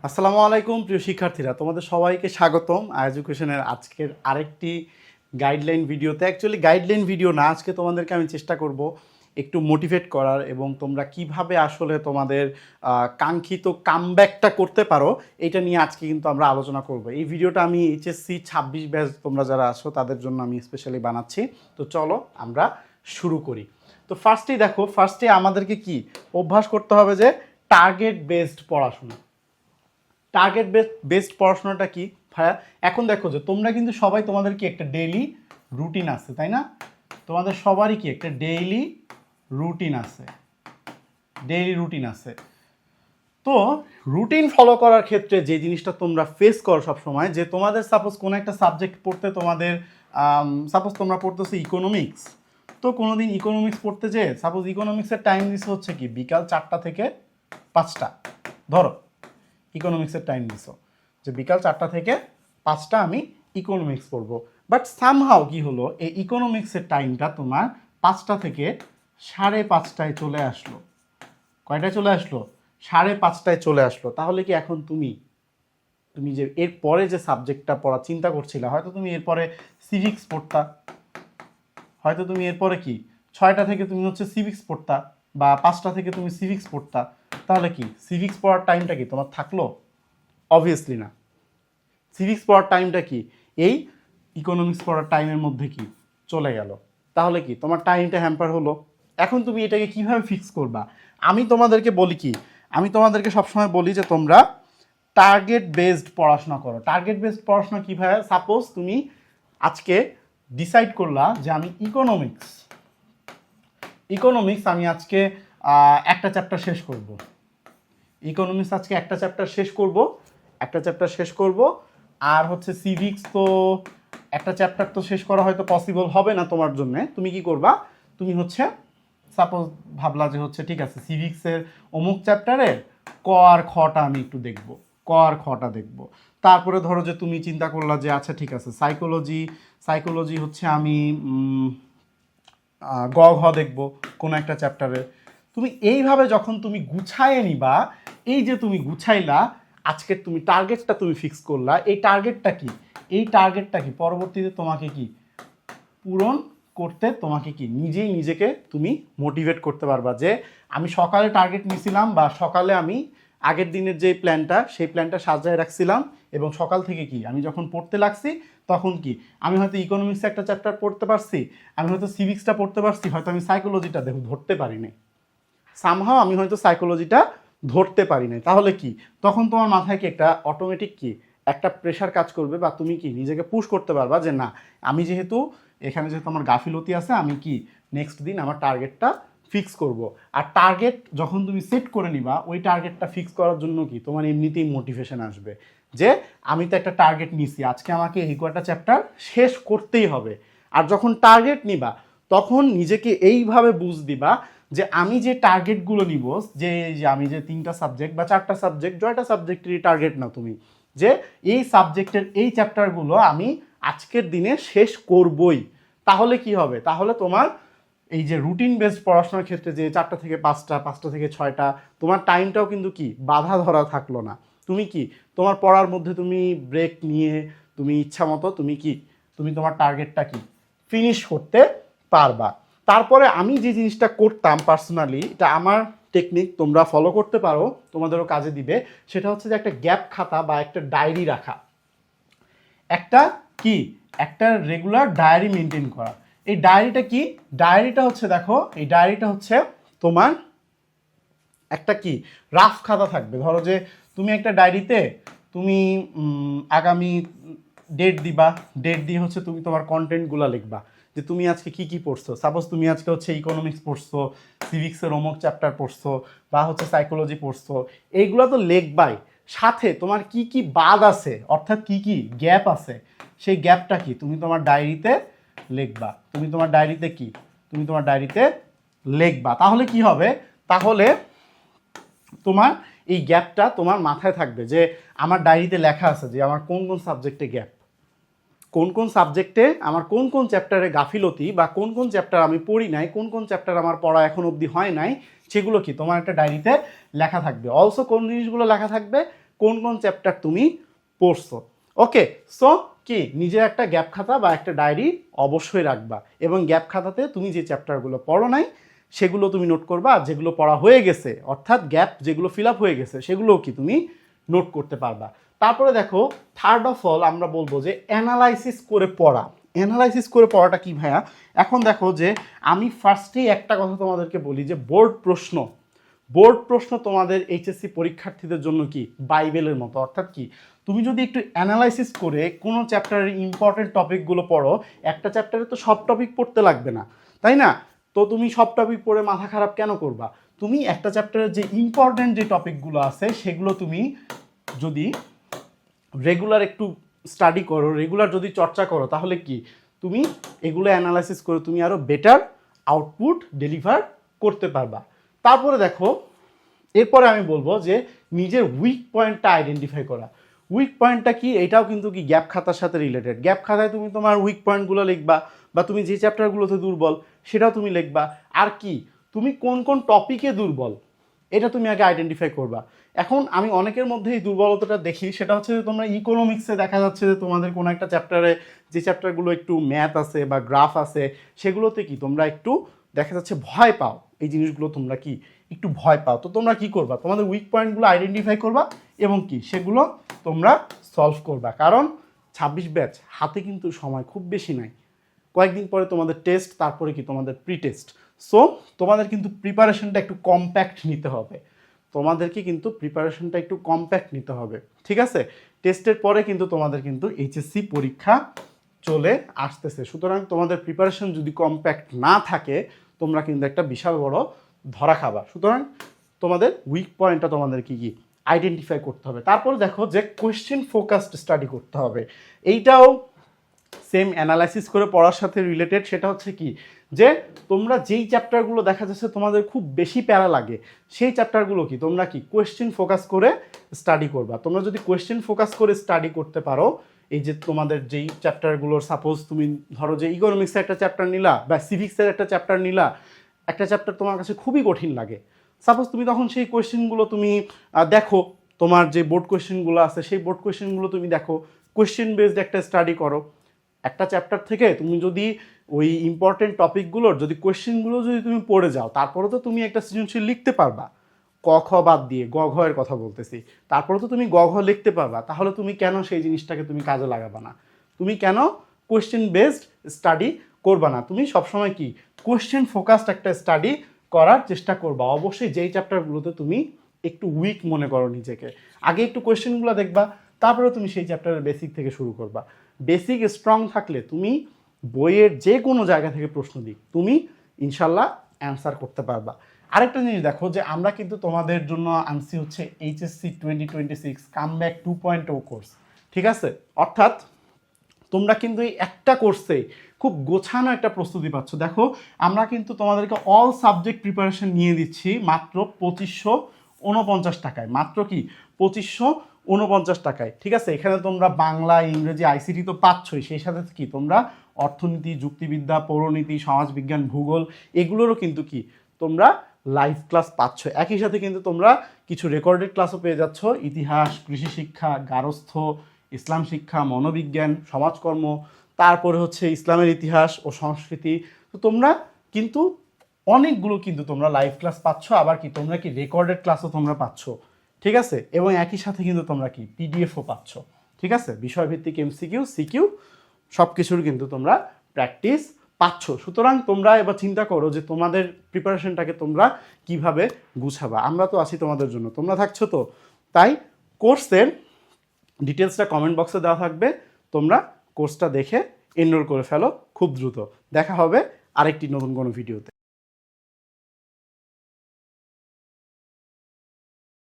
আসসালামু আলাইকুম প্রিয় শিক্ষার্থীরা, তোমাদের সবাইকে স্বাগতম এডুকেশনের আজকের আরেকটি গাইডলাইন ভিডিওতে। অ্যাকচুয়ালি গাইডলাইন ভিডিও না, আজকে তোমাদেরকে আমি চেষ্টা করব একটু মোটিভেট করার এবং তোমরা কিভাবে আসলে তোমাদের কাঙ্ক্ষিত কামব্যাকটা করতে পারো এটা নিয়ে আজকে কিন্তু আমরা আলোচনা করব। এই ভিডিওটা আমি এইচএসসি 26 ব্যাচ তোমরা যারা আছো তাদের জন্য আমি স্পেশালি বানাচ্ছি। তো চলো আমরা শুরু করি। তো ফার্স্টে আমাদেরকে কি অভ্যাস করতে হবে যে টার্গেট বেসড পড়াশোনা। টার্গেট বেসড পড়াশোনাটা কি ভাইয়া? এখন দেখো যে তোমরা কিন্তু সবাই তোমাদের কি একটা ডেইলি রুটিন আছে, তাই না? তোমাদের সবারই কি একটা ডেইলি রুটিন আছে। তো রুটিন ফলো করার ক্ষেত্রে যে জিনিসটা তোমরা ফেস করো সবসময়, যে তোমাদের সাপোজ কোনো একটা সাবজেক্ট পড়তে তোমাদের সাপোজ তোমরা পড়তেছো ইকোনমিক্স। তো কোনো দিন ইকোনমিক্স পড়তে যেয়ে সাপোজ ইকোনমিক্সের টাইম দিচ্ছে হচ্ছে কি বিকাল 4টা থেকে 5টা, ধরো ইকোনমিক্সের টাইম দিছো যে বিকাল 4টা থেকে 5টা আমি ইকোনমিক্স পড়বো। বাট সামহাও কি হলো, এই ইকোনমিক্সের টাইমটা তোমার 5টা থেকে 5:30টায় চলে আসলো। কয়টায় চলে আসলো? 5:30টায় চলে আসলো। তাহলে কি এখন তুমি যে এরপরে যে সাবজেক্টটা পড়া চিন্তা করছিলে, হয়তো তুমি এরপরে সিভিক্স পড়তা, হয়তো তুমি এরপরে কি 6টা থেকে তুমি হচ্ছে সিভিক্স পড়তা, বা 5টা থেকে তুমি সিভিক্স পড়তা। তাহলে কি সিভিক্স পড়ার টাইমটা কি তোমার থাকলো? অবভিয়াসলি না। সিভিক্স পড়ার টাইমটা কি এই ইকোনমিক্স পড়ার টাইমের মধ্যে কি চলে গেল। তাহলে কি তোমার টাইমটা হ্যাম্পার হলো। এখন তুমি এটাকে কিভাবে ফিক্স করবা? আমি তোমাদেরকে সবসময় বলি যে তোমরা টার্গেট বেসড পড়াশোনা করো। টার্গেট বেসড পড়াশোনা কীভাবে? সাপোজ তুমি আজকে ডিসাইড করলা যে আমি ইকোনমিক্স আমি আজকে একটা চ্যাপ্টার শেষ করব। ইকোনমিক্স আজকে একটা চ্যাপ্টার শেষ করব। আর হচ্ছে সিভিক্স তো একটা চ্যাপ্টার তো শেষ করা হয়তো পসিবল হবে না তোমার জন্য। তুমি কি করবা? তুমি হচ্ছে সাপোজ ভাবলা যে হচ্ছে ঠিক আছে সিভিক্সের অমুক চ্যাপ্টারের ক আর খটা আমি একটু দেখব, তারপরে ধরো যে তুমি চিন্তা করলা যে আচ্ছা ঠিক আছে সাইকোলজি হচ্ছে আমি গ ঘ দেখব কোনো একটা চ্যাপ্টারে। তুমি এইভাবে যখন তুমি গুছায়ে নিবা, এই যে তুমি গুছাইলা, আজকের তুমি টার্গেটটা তুমি ফিক্স করলা, এই টার্গেটটা কি পরবর্তীতে তোমাকে কি পূরণ করতে তোমাকে কি নিজেকে তুমি মোটিভেট করতে পারবা যে আমি সকালে টার্গেট নিয়েছিলাম, বা সকালে আমি আগের দিনের যে সেই প্ল্যানটা সাজায় রাখছিলাম, এবং সকাল থেকে কি আমি যখন পড়তে লাগছি তখন কি আমি হয়তো ইকোনমিক্সে একটা চ্যাপ্টার পড়তে পারছি, আমি হয়তো সিভিক্সটা পড়তে পারছি, হয়তো আমি সাইকোলজিটা ধরতে পারি নাই। সামহাও আমি হয়তো সাইকোলজিটা ধরতে পারি নাই। তাহলে কি তখন তোমার মাথায় কি একটা অটোমেটিক কি একটা প্রেশার কাজ করবে, বা তুমি কি নিজেকে পুশ করতে পারবা যে না, আমি যেহেতু আমার গাফিলতি আছে, আমি কি নেক্সট দিন আমার টার্গেটটা ফিক্স করব। আর টার্গেট যখন তুমি সেট করে নিবা, ওই টার্গেটটা ফিক্স করার জন্য কি তোমার এমনিতেই মোটিভেশন আসবে যে আমি তো একটা টার্গেট নিছি, আজকে আমাকে এই কয়টা চ্যাপ্টার শেষ করতেই হবে। আর যখন টার্গেট নিবা তখন নিজেকে এইভাবে বুঝ দিবা যে আমি যে টার্গেটগুলো নিব, যে আমি যে 3টা সাবজেক্ট বা 4টা সাবজেক্ট, জয়টা সাবজেক্টেরই টার্গেট না তুমি, যে এই সাবজেক্টের এই চ্যাপ্টারগুলো আমি আজকের দিনে শেষ করবই। তাহলে কি হবে? তাহলে তোমার এই যে রুটিন বেসড পড়াশোনার ক্ষেত্রে যে 4টা থেকে 5টা, 5টা থেকে 6টা, তোমার টাইমটাও কিন্তু কি বাধা ধরা থাকলো না। তুমি কি তোমার পড়ার মধ্যে তুমি ব্রেক নিয়ে তুমি ইচ্ছা মতো তুমি তোমার টার্গেটটা কি ফিনিশ করতে পারবা। তারপরে আমি যে জিনিসটা করতাম পার্সোনালি, এটা আমার টেকনিক, তোমরা ফলো করতে পারো, তোমাদেরও কাজে দিবে। সেটা হচ্ছে যে একটা গ্যাপ খাতা বা একটা ডায়েরি রাখা, একটা রেগুলার ডায়েরি মেনটেন করা। এই ডায়েরিটা হচ্ছে দেখো, এই ডায়েরিটা হচ্ছে তোমার একটা কি রাফ খাতা থাকবে। ধরো যে তুমি একটা ডায়েরিতে তুমি আগামী ডেট দিয়ে হচ্ছে তুমি তোমার কন্টেন্টগুলো লিখবা যে তুমি আজকে কি পড়ছো। সাপোজ তুমি আজকে হচ্ছে ইকোনমিক্স পড়ছো, সিভিক্সের অমুক চ্যাপ্টার পড়ছো, বা হচ্ছে সাইকোলজি পড়ছো, এইগুলো তো লিখবাই। সাথে তোমার কি বাদ আছে, অর্থাৎ কি গ্যাপ আছে, সেই গ্যাপটা কি তুমি তোমার ডায়েরিতে লিখবা। তুমি তোমার ডায়েরিতে লিখবা। তাহলে কি হবে? তাহলে তোমার এই গ্যাপটা তোমার মাথায় থাকবে যে আমার ডায়েরিতে লেখা আছে যে আমার কোন সাবজেক্টে গ্যাপ, কোন সাবজেক্টে আমার কোন চ্যাপ্টারে গাফিলতি, বা কোন চ্যাপ্টার আমি পড়ি নাই, কোন চ্যাপ্টার আমার পড়া এখন অবধি হয় নাই, সেগুলো কি তোমার একটা ডায়েরিতে লেখা থাকবে। অলসো কোন জিনিসগুলো লেখা থাকবে? কোন কোন চ্যাপ্টার তুমি পড়ছো। ওকে, সো কি নিজের একটা গ্যাপ খাতা বা একটা ডায়েরি অবশ্যই রাখবা, এবং গ্যাপ খাতাতে তুমি যে চ্যাপ্টারগুলো পড়ো নাই সেগুলো তুমি নোট করবা, আর যেগুলো পড়া হয়ে গেছে অর্থাৎ গ্যাপ যেগুলো ফিল আপ হয়ে গেছে সেগুলোও কি তুমি নোট করতে পারবা। তারপরে দেখো থার্ড অফ অল আমরা বলবো যে অ্যানালাইসিস করে পড়া। অ্যানালাইসিস করে পড়াটা কি ভাইয়া? এখন দেখো যে আমি ফার্স্টেই একটা কথা তোমাদেরকে বলি যে বোর্ড প্রশ্ন তোমাদের এইচএসসি পরীক্ষার্থীদের জন্য কি বাইবেলের মতো। অর্থাৎ কি তুমি যদি একটু অ্যানালাইসিস করে কোনো চ্যাপ্টারের ইম্পর্টেন্ট টপিকগুলো পড়ো, একটা চ্যাপ্টারে তো সব টপিক পড়তে লাগবে না, তাই না? তো তুমি সব টপিক পড়ে মাথা খারাপ কেন করবা? তুমি একটা চ্যাপ্টারের যে ইম্পর্টেন্ট যে টপিকগুলো আছে সেগুলো তুমি যদি রেগুলার একটু স্টাডি করো, রেগুলার যদি চর্চা করো, তাহলে কি তুমি এগুলো অ্যানালাইসিস করে তুমি আরও বেটার আউটপুট ডেলিভার করতে পারবা। তারপরে দেখো এরপরে আমি বলবো যে নিজের উইক পয়েন্টটা আইডেন্টিফাই করা। উইক পয়েন্টটা কি, এটাও কিন্তু কি গ্যাপ খাতার সাথে রিলেটেড। গ্যাপ খাতায় তুমি তোমার উইক পয়েন্টগুলো লিখবা, বা তুমি যে চ্যাপ্টারগুলোতে দুর্বল সেটাও তুমি লিখবা। আর কি তুমি কোন কোন টপিকে দুর্বল এটা তুমি আগে আইডেন্টিফাই করবা। এখন আমি অনেকের মধ্যে এই দুর্বলতাটা দেখি, সেটা হচ্ছে যে তোমরা ইকোনমিক্সে দেখা যাচ্ছে যে তোমাদের কোনো একটা চ্যাপ্টারে যে চ্যাপ্টারগুলো একটু ম্যাথ আছে বা গ্রাফ আছে সেগুলোতে কি তোমরা একটু দেখা যাচ্ছে ভয় পাও, এই জিনিসগুলো তোমরা কি একটু ভয় পাও। তো তোমরা কি করবা, তোমাদের উইক পয়েন্টগুলো আইডেন্টিফাই করবা এবং কি সেগুলো তোমরা সলভ করবা। কারণ 26 ব্যাচ হাতে কিন্তু সময় খুব বেশি নাই, কয়েকদিন পরে তোমাদের টেস্ট, তারপরে কি তোমাদের প্রি টেস্ট। সো তোমাদের কিন্তু প্রিপারেশনটা একটু কম্প্যাক্ট নিতে হবে, তোমাদেরকে কিন্তু প্রিপারেশনটা একটু কম্প্যাক্ট নিতে হবে, ঠিক আছে? টেস্টের পরে কিন্তু তোমাদের কিন্তু এইচএসসি পরীক্ষা চলে আসতেছে। সুতরাং তোমাদের প্রিপারেশন যদি কম্প্যাক্ট না থাকে তোমরা কিন্তু একটা বিশাল বড় ধরা খাবা। সুতরাং তোমাদের উইক পয়েন্টটা তোমাদের কি আইডেন্টিফাই করতে হবে। তারপর দেখো যে কোয়েশ্চেন ফোকাসড স্টাডি করতে হবে। এইটাও সেম অ্যানালাইসিস করে পড়ার সাথে রিলেটেড। সেটা হচ্ছে কি যে তোমরা যেই চ্যাপ্টারগুলো দেখা যাচ্ছে তোমাদের খুব বেশি প্যারা লাগে সেই চ্যাপ্টারগুলো কি তোমরা কি কোয়েশ্চেন ফোকাস করে স্টাডি করবা। তোমরা যদি কোয়েশ্চেন ফোকাস করে স্টাডি করতে পারো, এই যে তোমাদের যেই চ্যাপ্টারগুলোর সাপোজ তুমি ধরো যে ইকোনমিক্সের একটা চ্যাপ্টার নিলা বা সিভিক্সের একটা চ্যাপ্টার নিলা, একটা চ্যাপ্টার তোমার কাছে খুবই কঠিন লাগে, সাপোজ তুমি তখন সেই কোয়েশ্চেনগুলো তুমি দেখো, তোমার যে বোর্ড কোয়েশ্চেনগুলো আছে সেই বোর্ড কোয়েশ্চেনগুলো তুমি দেখো, কোয়েশ্চেন বেসড একটা স্টাডি করো। একটা চ্যাপ্টার থেকে তুমি যদি ওই ইম্পর্টেন্ট টপিকগুলোর যদি কোয়েশ্চেনগুলো যদি তুমি পড়ে যাও, তারপরে তো তুমি একটা সৃজনশীল লিখতে পারবা, ক খ বাদ দিয়ে গ ঘ এর কথা বলতেছি, তারপরে তো তুমি গ ঘ লিখতে পারবা। তাহলে তুমি কেন সেই জিনিসটাকে তুমি কাজে লাগাবা না? তুমি কেন কোয়েশ্চেন বেসড স্টাডি করবা না? তুমি সবসময় কি কোয়েশ্চেন ফোকাসড একটা স্টাডি করার চেষ্টা করবা। অবশ্যই যেই চ্যাপ্টারগুলোতে তুমি একটু উইক মনে করো নিজেকে, আগে একটু কোয়েশ্চেনগুলো দেখবা, তারপরে তুমি সেই চ্যাপ্টারের বেসিক থেকে শুরু করবা। বেসিক স্ট্রং থাকলে তুমি বইয়ের যে কোনো জায়গা থেকে প্রশ্ন দিক তুমি ইনশাল্লাহ অ্যান্সার করতে পারবা। আরেকটা জিনিস দেখো যে আমরা কিন্তু তোমাদের জন্য আনছি হচ্ছে এইচএসসি 2026 কামব্যাক 2.0 কোর্স, ঠিক আছে? অর্থাৎ তোমরা কিন্তু এই একটা কোর্সে খুব গোছানো একটা প্রস্তুতি পাচ্ছ। দেখো আমরা কিন্তু তোমাদেরকে অল সাবজেক্ট প্রিপারেশন নিয়ে দিচ্ছি মাত্র 2549 টাকায়। মাত্র কি 2549 টাকায়, ঠিক আছে? এখানে তোমরা বাংলা, ইংরেজি, আইসিটি তো পাচ্ছই, সেই সাথে কি তোমরা অর্থনীতি, যুক্তিবিদ্যা, পৌরনীতি, সমাজবিজ্ঞান, ভূগোল এগুলোরও কিন্তু কি তোমরা লাইভ ক্লাস পাচ্ছ। একই সাথে কিন্তু তোমরা কিছু রেকর্ডেড ক্লাসও পেয়ে যাচ্ছ, ইতিহাস, কৃষি শিক্ষা, গার্হস্থ্য, ইসলাম শিক্ষা, মনোবিজ্ঞান, সমাজকর্ম, তারপরে হচ্ছে ইসলামের ইতিহাস ও সংস্কৃতি। তো তোমরা কিন্তু অনেকগুলো কিন্তু তোমরা লাইভ ক্লাস পাচ্ছ, আবার কি তোমরা কি রেকর্ডেড ক্লাসও তোমরা পাচ্ছ, ঠিক আছে? এবং একই সাথে কিন্তু তোমরা কি পিডিএফও পাচ্ছ, ঠিক আছে? বিষয়ভিত্তিক এমসিকিউ, সিকিউ সব কিছুর কিন্তু তোমরা প্র্যাকটিস পাচ্ছ। সুতরাং তোমরা এবার চিন্তা করো যে তোমাদের প্রিপারেশনটাকে তোমরা কিভাবে গুছাবা। আমরা তো আছি তোমাদের জন্য, তোমরা থাকছো তো। তাই কোর্সের ডিটেলসটা কমেন্ট বক্সে দেওয়া থাকবে, তোমরা কোর্সটা দেখে এনরোল করে ফেলো খুব দ্রুত। দেখা হবে আরেকটি নতুন কোনো ভিডিওতে।